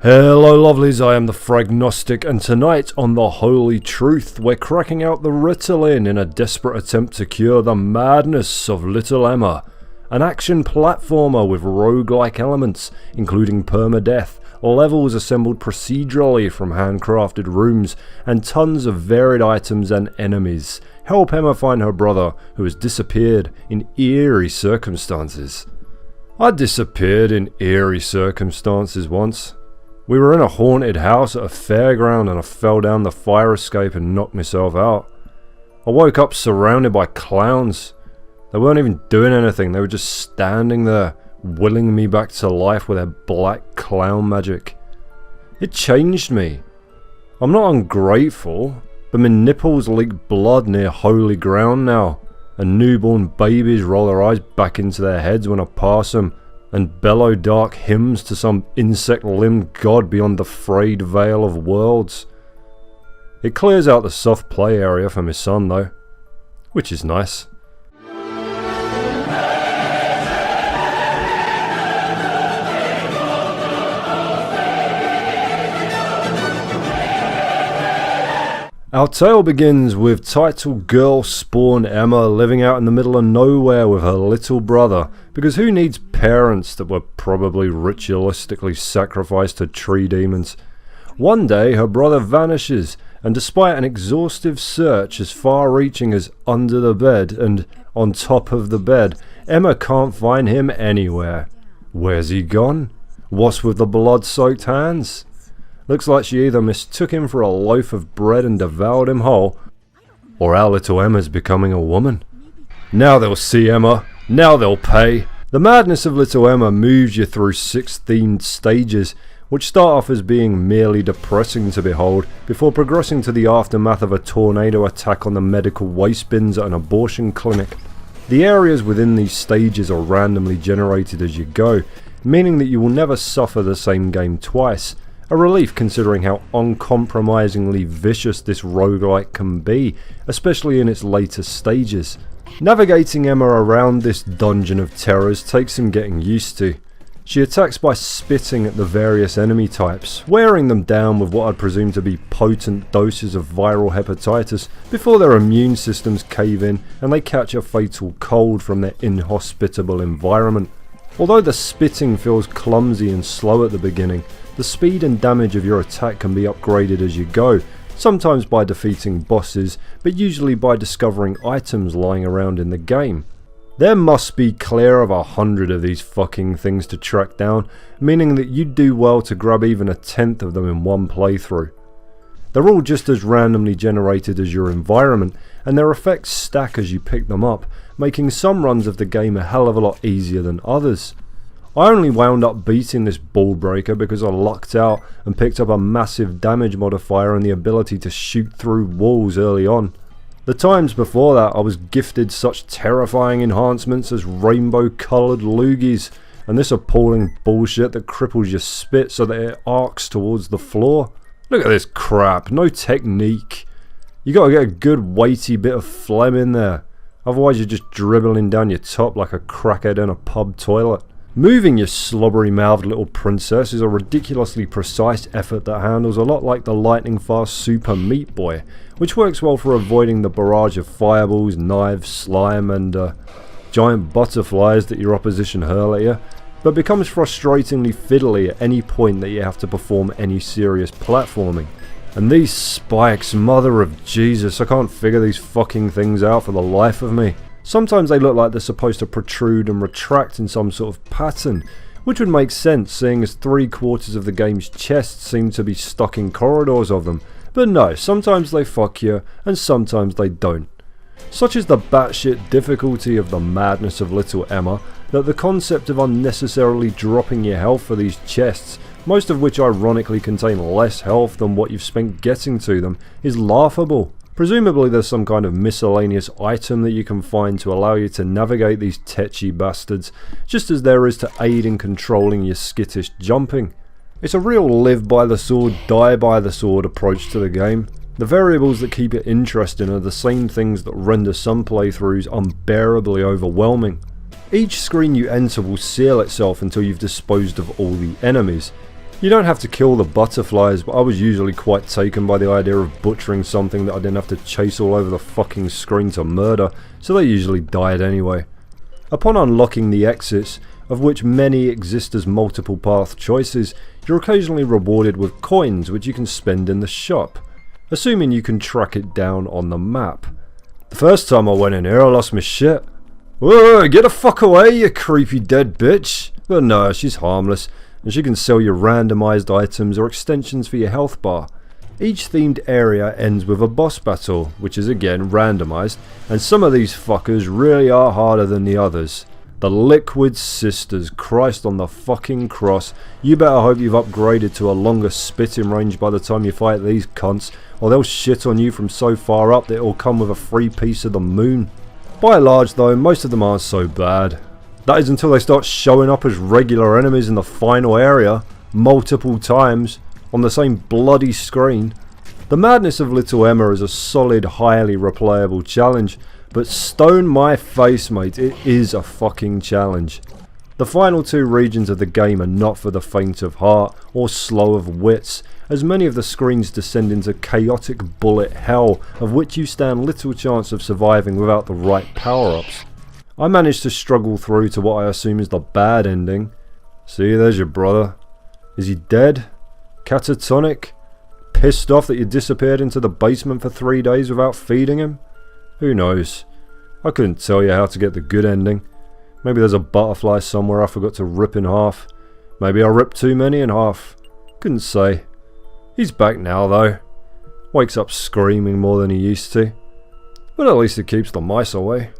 Hello lovelies, I am the Fragnostic, and tonight on The Holy Truth we're cracking out the Ritalin in a desperate attempt to cure the madness of Little Emma. An action platformer with roguelike elements, including permadeath, levels assembled procedurally from handcrafted rooms, and tons of varied items and enemies. Help Emma find her brother, who has disappeared in eerie circumstances. I disappeared in eerie circumstances once. We were in a haunted house at a fairground and I fell down the fire escape and knocked myself out. I woke up surrounded by clowns. They weren't even doing anything, they were just standing there, willing me back to life with their black clown magic. It changed me. I'm not ungrateful, but my nipples leak blood near holy ground now, and newborn babies roll their eyes back into their heads when I pass them, and bellow dark hymns to some insect-limbed god beyond the frayed veil of worlds. It clears out the soft play area for my son though, which is nice. Our tale begins with title girl spawn Emma living out in the middle of nowhere with her little brother, because who needs parents that were probably ritualistically sacrificed to tree demons? One day her brother vanishes, and despite an exhaustive search as far-reaching as under the bed and on top of the bed, Emma can't find him anywhere. Where's he gone? What's with the blood-soaked hands? Looks like she either mistook him for a loaf of bread and devoured him whole, or our little Emma's becoming a woman. Now they'll see Emma, now they'll pay. The madness of Little Emma moves you through 6 themed stages, which start off as being merely depressing to behold, before progressing to the aftermath of a tornado attack on the medical waste bins at an abortion clinic. The areas within these stages are randomly generated as you go, meaning that you will never suffer the same game twice. A relief considering how uncompromisingly vicious this roguelike can be, especially in its later stages. Navigating Emma around this dungeon of terrors takes some getting used to. She attacks by spitting at the various enemy types, wearing them down with what I'd presume to be potent doses of viral hepatitis before their immune systems cave in and they catch a fatal cold from their inhospitable environment. Although the spitting feels clumsy and slow at the beginning, the speed and damage of your attack can be upgraded as you go, sometimes by defeating bosses, but usually by discovering items lying around in the game. There must be clear of 100 of these fucking things to track down, meaning that you'd do well to grab even a 10th of them in one playthrough. They're all just as randomly generated as your environment, and their effects stack as you pick them up, making some runs of the game a hell of a lot easier than others. I only wound up beating this ball breaker because I lucked out and picked up a massive damage modifier and the ability to shoot through walls early on. The times before that I was gifted such terrifying enhancements as rainbow coloured loogies and this appalling bullshit that cripples your spit so that it arcs towards the floor. Look at this crap, no technique. You gotta get a good weighty bit of phlegm in there, otherwise you're just dribbling down your top like a crackhead in a pub toilet. Moving your slobbery-mouthed little princess is a ridiculously precise effort that handles a lot like the lightning-fast Super Meat Boy, which works well for avoiding the barrage of fireballs, knives, slime and giant butterflies that your opposition hurl at you, but becomes frustratingly fiddly at any point that you have to perform any serious platforming. And these spikes, mother of Jesus, I can't figure these fucking things out for the life of me. Sometimes they look like they're supposed to protrude and retract in some sort of pattern, which would make sense seeing as 3/4 of the game's chests seem to be stuck in corridors of them, but no, sometimes they fuck you and sometimes they don't. Such is the batshit difficulty of the madness of Little Emma that the concept of unnecessarily dropping your health for these chests, most of which ironically contain less health than what you've spent getting to them, is laughable. Presumably there's some kind of miscellaneous item that you can find to allow you to navigate these tetchy bastards, just as there is to aid in controlling your skittish jumping. It's a real live by the sword, die by the sword approach to the game. The variables that keep it interesting are the same things that render some playthroughs unbearably overwhelming. Each screen you enter will seal itself until you've disposed of all the enemies. You don't have to kill the butterflies, but I was usually quite taken by the idea of butchering something that I didn't have to chase all over the fucking screen to murder, so they usually died anyway. Upon unlocking the exits, of which many exist as multiple path choices, you're occasionally rewarded with coins which you can spend in the shop, assuming you can track it down on the map. The first time I went in here I lost my shit. Whoa, get the fuck away, you creepy dead bitch! But no, she's harmless, and she can sell you randomized items or extensions for your health bar. Each themed area ends with a boss battle, which is again randomized, and some of these fuckers really are harder than the others. The Liquid Sisters, Christ on the fucking cross. You better hope you've upgraded to a longer spitting range by the time you fight these cunts, or they'll shit on you from so far up that it'll come with a free piece of the moon. By and large though, most of them aren't so bad. That is until they start showing up as regular enemies in the final area, multiple times, on the same bloody screen. The madness of Little Emma is a solid, highly replayable challenge, but stone my face mate, it is a fucking challenge. The final two regions of the game are not for the faint of heart or slow of wits, as many of the screens descend into chaotic bullet hell of which you stand little chance of surviving without the right power-ups. I managed to struggle through to what I assume is the bad ending. See, there's your brother. Is he dead? Catatonic? Pissed off that you disappeared into the basement for 3 days without feeding him? Who knows? I couldn't tell you how to get the good ending. Maybe there's a butterfly somewhere I forgot to rip in half. Maybe I ripped too many in half. Couldn't say. He's back now though. Wakes up screaming more than he used to. But at least it keeps the mice away.